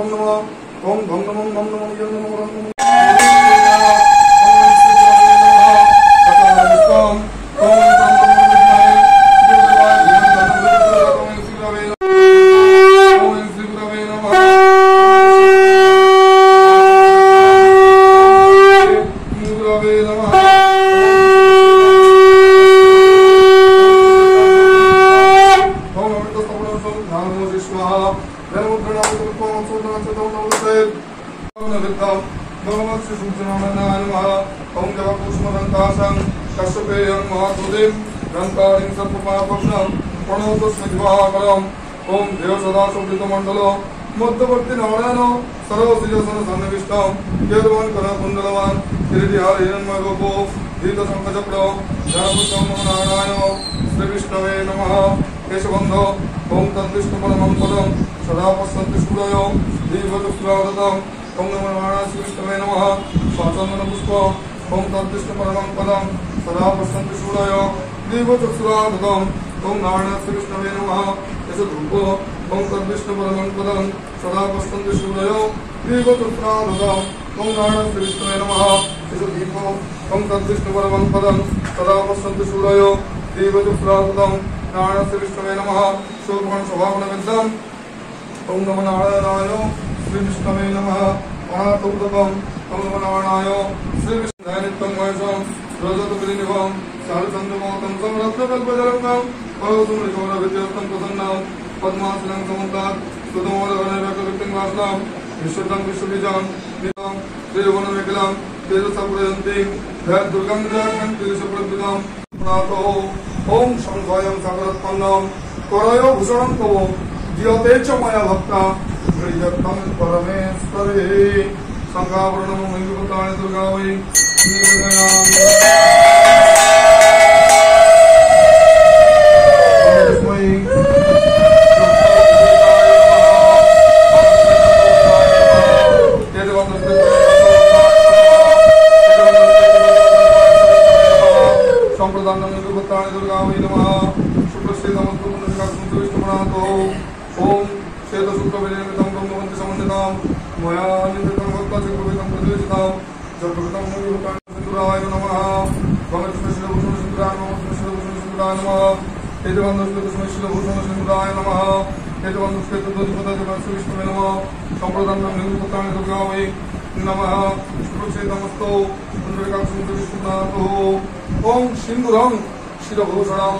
शिवम नमः ओम भम नमः मम नमः यम नमः रम नमः ओम देव सदा शोभित मंडल मध्यवर्ती नारायण सर्वसिंहासन सन्निविष्टम केतवान कला कुंडलवान किरीटिहार हिरण्मय गोपो धीत शंखचक्र जनपुत्रम नारायण श्री विष्णवे नमः केशबंध ओम तद्विष्णु परमं पदम सदा पश्यन्ति सूरय दीपचक्षुरादतम ओम नमो नारायण श्री विष्णवे नमः स्वाचंदन पुष्प ओम तद्विष्णु परमं पदम सदा पश्यन्ति सूरय दीपचक्षुरादतम ओम नारायण श्री विष्णवे नमः धूप ओम तद्विष्णु परमं पदम सदा पश्यन्ति सूरय दीपचक्षुरादतम ओम नारायण श्री विष्णवे नमः दीप ओम तद्विष्णु परमं पदम सदा पश्यन्ति सूरय दीपचक्षुरादतम नारायण श्री विष्णवे नमः शोभन स्वभावन विद्यम ओम नमो नारायणाय श्री विष्णवे नमः अनाथोदकम ओम नमो नारायणाय श्री विष्णुवे नित्यं महेशं रजत विनिभं शालचन्द्रमोहतं समरत्नकल्पजलंगं परोसुमरिकोणविद्योत्तं प्रसन्नं पद्मासनं समन्तात् सुतमोदगणैकवित्तिं वासनं विश्वतं विश्वबीजं नितं त्रिभुवनमेखिलं तेजसपुरयन्तीं जयदुर्गं जयं तेजसपुरद्विगं प्रणतो ओम शंभयं सागरोत्पन्नं करयो भूषणं तवो जियते च मया भक्ता हृदयत्तं परमेश्वरे संगावरणं मयूरतानि दुर्गा वै संप्रदानं दुर्गतानि दुर्गा वै नमः शुक्लश्रीतमस्तुपुण्यकासुविष्णुप्रातो ओम श्वेतशुक्लविनिर्मितं ब्रह्मवन्ति समन्वितं मया निमित्तं भक्तचित्तवितं प्रतिष्ठितं जगद्गुरुतं मुनिरुतानि सिन्दूराय नमः भगवत्कृष्णशिलभूषणसिन्दूराय नमः कृष्णशिलभूषणसिन्दूराय नमः हेतुबन्धुश्वेतशिलभूषणसिन्दूराय नमः हेतुबन्धुश्वेतद्वैतपदाधिपस्य नमः संप्रदानं निरुक्तानि दुर्गा वै नमः शुक्लश्रीतमस्तो पुण्यकासुविष्णुप्रातो ओम सिंदूरं शिरभूषणं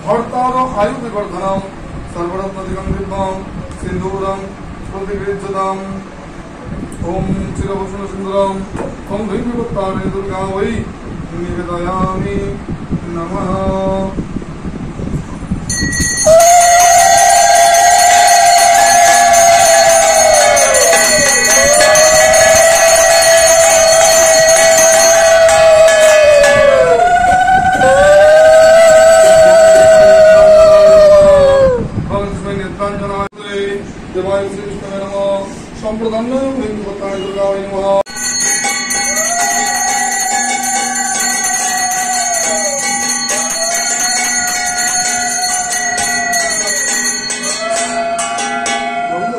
भर्तार आयु विवर्धनम सर्वरत्नदिगं दिव्यं सिंदूरं प्रतिगृह्यताम् ओम शिरभूषण सिंदूरं ओम दैवीवत्तानि दुर्गा वै निवेदयामि नमः देवाय श्री विष्णवे नमः संप्रदानं दैवीवत्तानि दुर्गा वै नमः ओम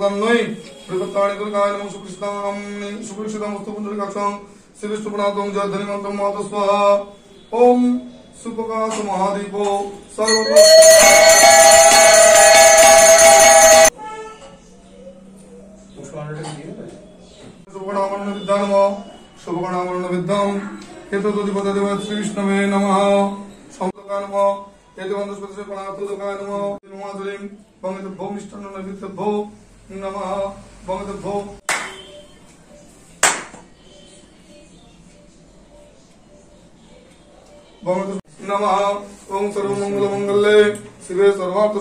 প্রদান্নই প্রকৃতানি দুর্গায় নমঃ সুকৃষ্ণমস্তু পুণ্ডরিকাক্ষং শ্রী বিষ্ণু প্রণাতং জয়ধ্বনি মন্ত্রং মহাত স্বাহা ওম সুপ্রকাশ মহাদীপ সর্বত শুভগণামরণ বিদ্যানম শুভগণামরণ বিদ্যাম হেতুদধিপতি দেব শ্রী বিষ্ণবে নমঃ সম্পদায় নমঃ হেতুবন্ধস্পতিশে প্রণাতোদকায় নমঃ নমাজলিং বঙ্গিতভ্যো মিষ্টান্ন নৈবেদ্যভ্যো নমঃ বঙ্গিতভ্যো বঙ্গিতভ্যো নমঃ ওম সর্বমঙ্গলমঙ্গলে শিবে সর্বার্থ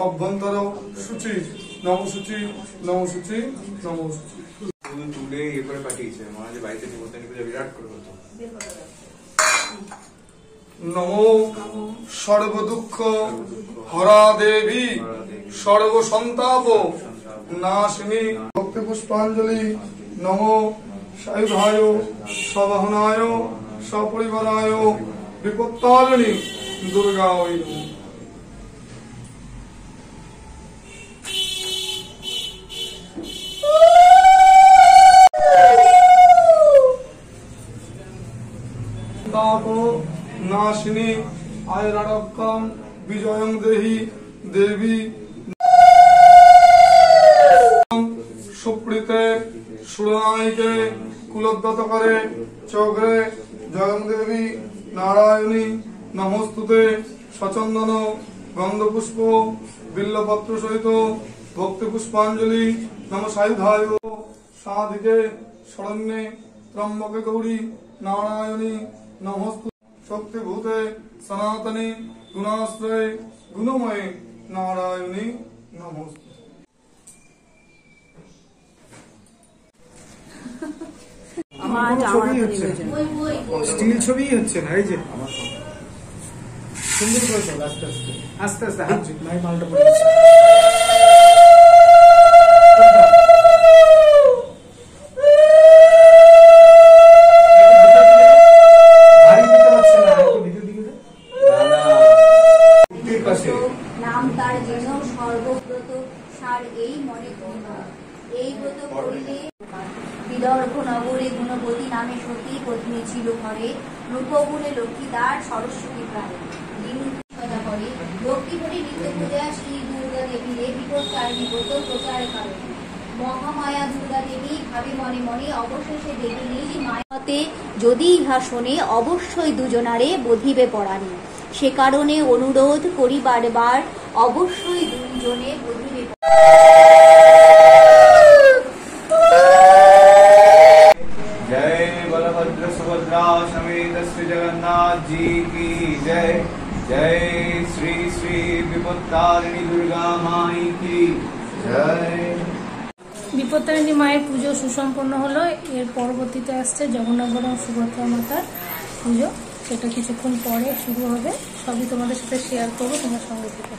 অভ্যন্তর সূচি নমসূচি নমসূচি নমসূচি তুলে ইয়ে করে পাঠিয়েছে মনে হয় বাড়িতে নিমন্ত্রণ করে বিরাট করে হতো নমো সর্বদুঃখ হরা দেবী সর্বসন্তাপ নাশিনী ভক্তি পুষ্পাঞ্জলি নমো সায়ুধায় সবাহনায় সপরিবারায় বিপত্তারিণী দুর্গায় নাশিনী আয়রাডক্কম বিজয়ং দেহি দেবী সুপ্রীতে সুরনায়িকে কুলোদ্যত করে চক্রে জয়ং দেবী নারায়ণী নমস্তুতে সচন্দন গন্ধপুষ্প বিল্লপত্র সহিত ভক্তি পুষ্পাঞ্জলি নম সায়ুধায় সাধিকে শরণ্যে ত্রম্বকে গৌরী নারায়ণী নমস্তু শক্তিভূতে সনাতনী গুণাশ্রয়ে গুণময়ে নারায়ণী নমস্তু স্টিল ছবি হচ্ছে না এই যে সুন্দর করে চল আস্তে আস্তে আস্তে আস্তে হাত মাই মালটা পড়ে গেছে নাম তার যেন সর্বব্রত সার এই মনে এই ব্রত করিলে বিদর্ভ নগরে গুণবতী নামে সতী পত্নী ছিল ঘরে রূপগুণে লক্ষ্মীদার সরস্বতী প্রায় দিনসদা করে লক্ষ্মী ভরি নিত্য পূজা শ্রী দুর্গা দেবীরে বিপত্তারিণী ব্রত প্রচার কারণে মহামায়া দুর্গা দেবী ভাবে মনে মনে অবশেষে দেবী নিজ মায়াতে যদি ইহা শোনে অবশ্যই দুজনারে বধিবে পড়ানি সে কারণে অনুরোধ করি বারবার অবশ্যই দুইজনে বধিবে जय बलभद्र सुभद्रा समेत श्री जगन्नाथ जी की जय जय श्री श्री विपत्तारिणी दुर्गा माई की जय বিপত্তারিণী মায়ের পুজো সুসম্পন্ন হলো। এর পরবর্তীতে আসছে জগন্নাথ বলরাম সুভদ্রা মাতার পুজো, সেটা কিছুক্ষণ পরে শুরু হবে। সবই তোমাদের সাথে শেয়ার করবো, তোমার সঙ্গে থেকে।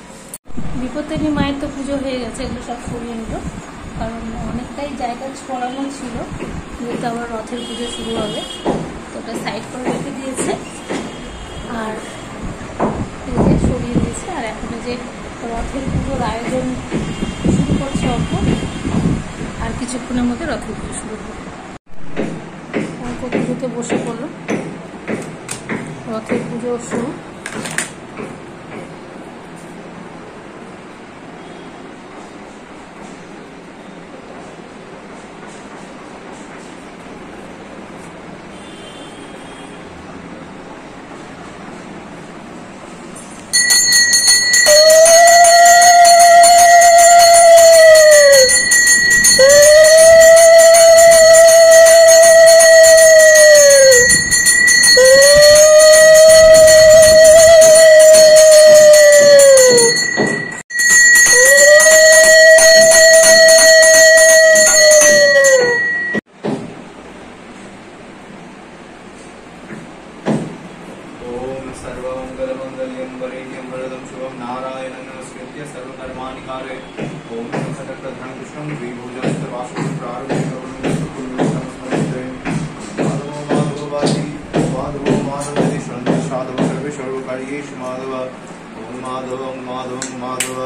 বিপত্তারিণী মায়ের তো পুজো হয়ে গেছে, এগুলো সব সরিয়ে নিল, কারণ অনেকটাই জায়গা ছড়ানো ছিল, যেহেতু আবার রথের পুজো শুরু হবে, তো ওটা সাইড করে রেখে দিয়েছে আর সরিয়ে দিয়েছে। আর এখন যে রথের পুজোর আয়োজন শুরু করছে অল্প, আর কিছুক্ষণের মধ্যে রথের পুজো শুরু হবে। অল্প পুজোতে বসে পড়লো, রথের পুজো শুরু। विकारे ओम सटक्रधरं कृष्णं द्विभुजस्य वासुदेव प्रारुण्यं माधवो माधववादी माधवो माधवति साधव सर्वे सर्वकार्येषु माधव ओम माधव माधव माधव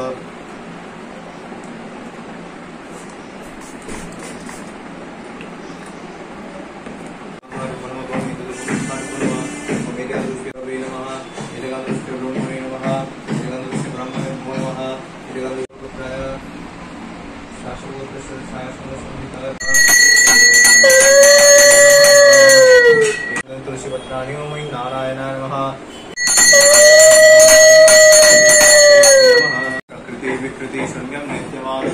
नारायणाय नमः प्रकृति विकृति शून्यं नित्यमान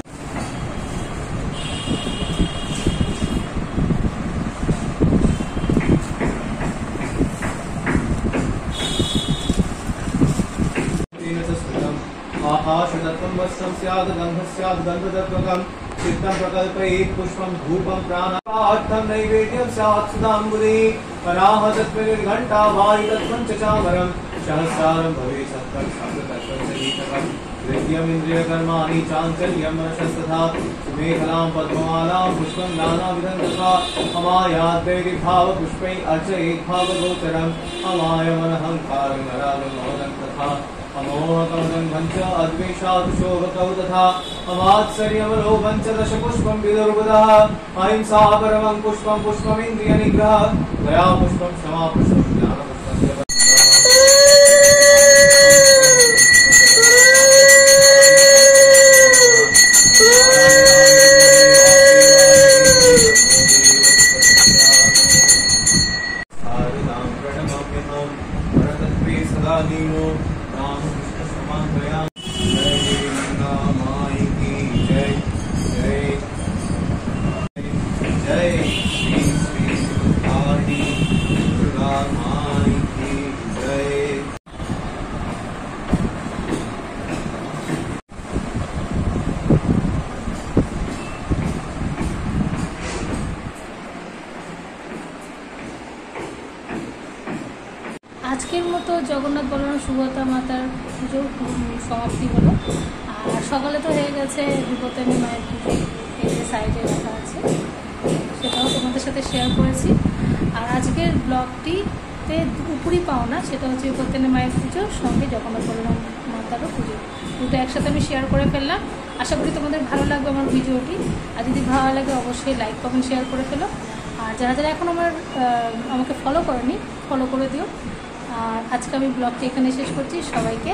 आकाशदत्तं वस्त्रं स्यात् गन्धः स्यात् गन्धदत्वकं चित्तं प्रकल्पयेत् पुष्पं धूपं प्राणार्थं नैवेद्यं स्यात् सुधाम्बुधि अनाहतत्वनिर्घण्टा वायुतत्त्वं च चामरं सहस्रारं भवेत् सत्तं शब्दतत्त्वं च गीतकं हृद्यमिन्द्रियकर्माणि चाञ्चल्यं मनसस्तथा सुमेखलां पद्ममालां पुष्पं नानाविधं तथा अमायाद्वैति भावपुष्पैः अर्चयेत् भावगोचरम् अमायमनहङ्कारं नरागं मौनं तथा अमोहकमदं च अद्वेषादुशोभकौ तथा अमात्सर्यमलोभं च दशपुष्पं विदुर्बुधः अहिंसा परमं पुष्पं पुष्पमिन्द्रियनिग्रहः दया पुष्पं क्षमा पुष्पं ज्ञानपुष्पं च शारदां प्रणमाम्यहं वरदत्वे सदा नीनो रामकृष्ण समान्वया जय गंगा माई की जय जय जय श्री श्री दुर्गाणी दुर्गा माई की जय। আজকের মতো জগন্নাথ বলরাম সুভদ্রা মাতার পুজোর সমাপ্তি হলো। আর সকালে তো হয়ে গেছে বিপত্তারিণী মায়ের পুজো, এই যে সাইডে রাখা আছে, সেটাও তোমাদের সাথে শেয়ার করেছি। আর আজকের ব্লগটিতে উপরই পাওনা, সেটা হচ্ছে বিপত্তারিণী মায়ের পুজোর সঙ্গে জগন্নাথ বলরাম মাতারও পুজো, দুটো একসাথে আমি শেয়ার করে ফেললাম। আশা করি তোমাদের ভালো লাগবে আমার ভিডিওটি। আর যদি ভালো লাগে অবশ্যই লাইক কমেন্ট শেয়ার করে ফেলো। আর যারা যারা এখন আমাকে ফলো করেনি, ফলো করে দিও। আর আজকে আমি ব্লগটি এখানে শেষ করছি। সবাইকে